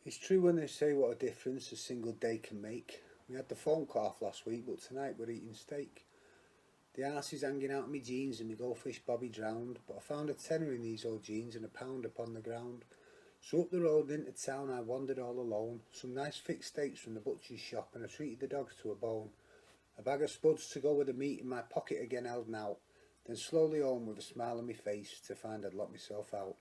It's true when they say what a difference a single day can make. We had the phone cut off last week, but tonight we're eating steak. The arse is hanging out of my jeans and my goldfish Bobby drowned, but I found a tenner in these old jeans and a pound upon the ground. So up the road and into town I wandered all alone, some nice thick steaks from the butcher's shop, and I treated the dogs to a bone. A bag of spuds to go with the meat in my pocket again held out, then slowly home with a smile on my face to find I'd locked myself out.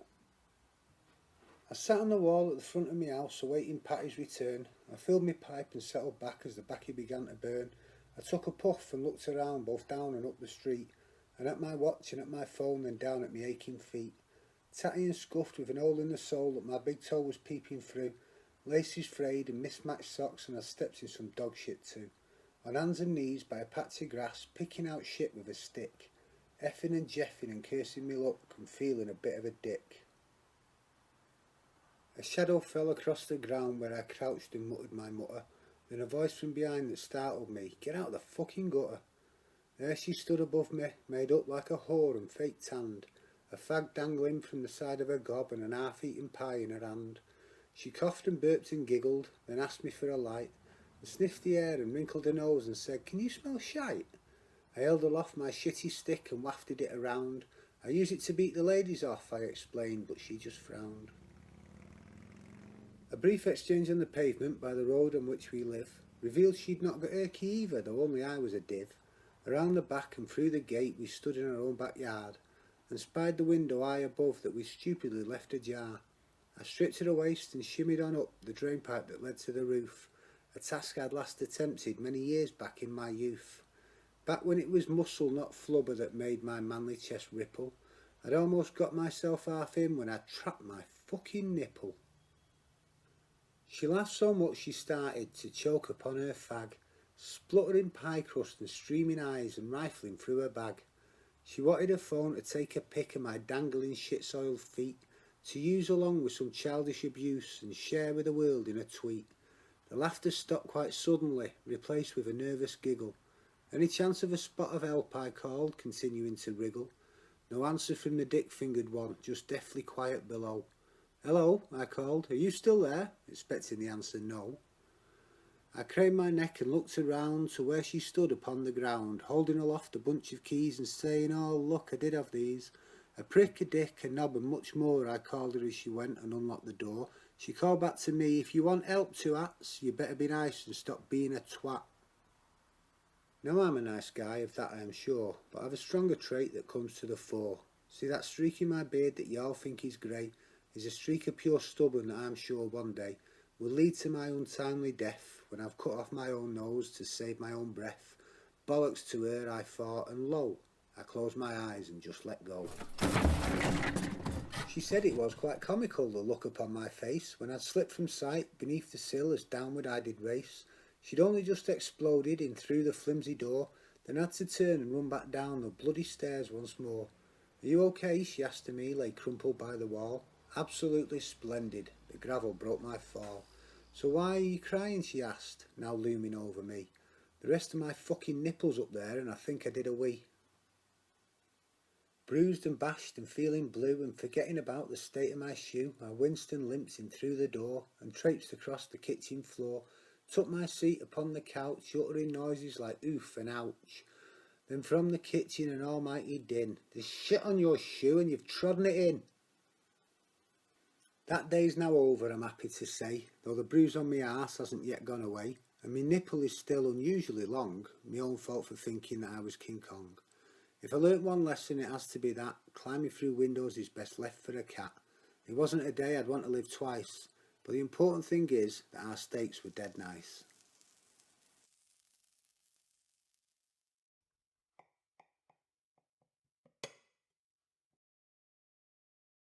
I sat on the wall at the front of my house awaiting Patty's return. I filled my pipe and settled back as the baccy began to burn. I took a puff and looked around both down and up the street, and at my watch and at my phone, then down at my aching feet. Tatty and scuffed with an hole in the sole that my big toe was peeping through, laces frayed and mismatched socks, and I stepped in some dog shit too. On hands and knees by a patch of grass, picking out shit with a stick, effing and jeffing and cursing me luck and feeling a bit of a dick. A shadow fell across the ground where I crouched and muttered my mutter. Then a voice from behind that startled me, "Get out of the fucking gutter." There she stood above me, made up like a whore and fake tanned, a fag dangling from the side of her gob and an half-eaten pie in her hand. She coughed and burped and giggled, then asked me for a light, and sniffed the air and wrinkled her nose and said, "Can you smell shite?" I held aloft my shitty stick and wafted it around. "I use it to beat the ladies off," I explained, but she just frowned. A brief exchange on the pavement by the road on which we live revealed she'd not got her key either, though only I was a div. Around the back and through the gate we stood in our own backyard, and spied the window high above that we stupidly left ajar. I stripped her waist and shimmied on up the drainpipe that led to the roof, a task I'd last attempted many years back in my youth. Back when it was muscle, not flubber, that made my manly chest ripple. I'd almost got myself half in when I trapped my fucking nipple. She laughed so much she started to choke upon her fag, spluttering pie crust and streaming eyes and rifling through her bag. She wanted her phone to take a pic of my dangling shit-soiled feet, to use along with some childish abuse and share with the world in a tweet. The laughter stopped quite suddenly, replaced with a nervous giggle. "Any chance of a spot of help?" I called, continuing to wriggle. No answer from the dick-fingered one, just deathly quiet below. "Hello," I called. "Are you still there?" expecting the answer no. I craned my neck and looked around to where she stood upon the ground, holding aloft a bunch of keys and saying, "Oh, look, I did have these." A prick, a dick, a knob and much more, I called her as she went and unlocked the door. She called back to me, "If you want help to hats, you better be nice and stop being a twat." Now I'm a nice guy, of that I am sure, but I have a stronger trait that comes to the fore. See that streak in my beard that y'all think is grey is a streak of pure stubborn that I'm sure one day will lead to my untimely death, when I've cut off my own nose to save my own breath. Bollocks to her, I thought, and lo, I closed my eyes and just let go. She said it was quite comical, the look upon my face, when I'd slipped from sight beneath the sill as downward I did race. She'd only just exploded in through the flimsy door, then had to turn and run back down the bloody stairs once more. "Are you okay?" she asked of me, lay crumpled by the wall. "Absolutely splendid. The gravel broke my fall." "So why are you crying?" she asked, now looming over me. "The rest of my fucking nipple's up there and I think I did a wee." Bruised and bashed and feeling blue and forgetting about the state of my shoe, I winced and limped in through the door and traipsed across the kitchen floor, took my seat upon the couch, uttering noises like oof and ouch. Then from the kitchen an almighty din, "There's shit on your shoe and you've trodden it in." That day's now over, I'm happy to say, though the bruise on my arse hasn't yet gone away, and my nipple is still unusually long, my own fault for thinking that I was King Kong. If I learnt one lesson, it has to be that climbing through windows is best left for a cat. It wasn't a day I'd want to live twice, but the important thing is that our steaks were dead nice.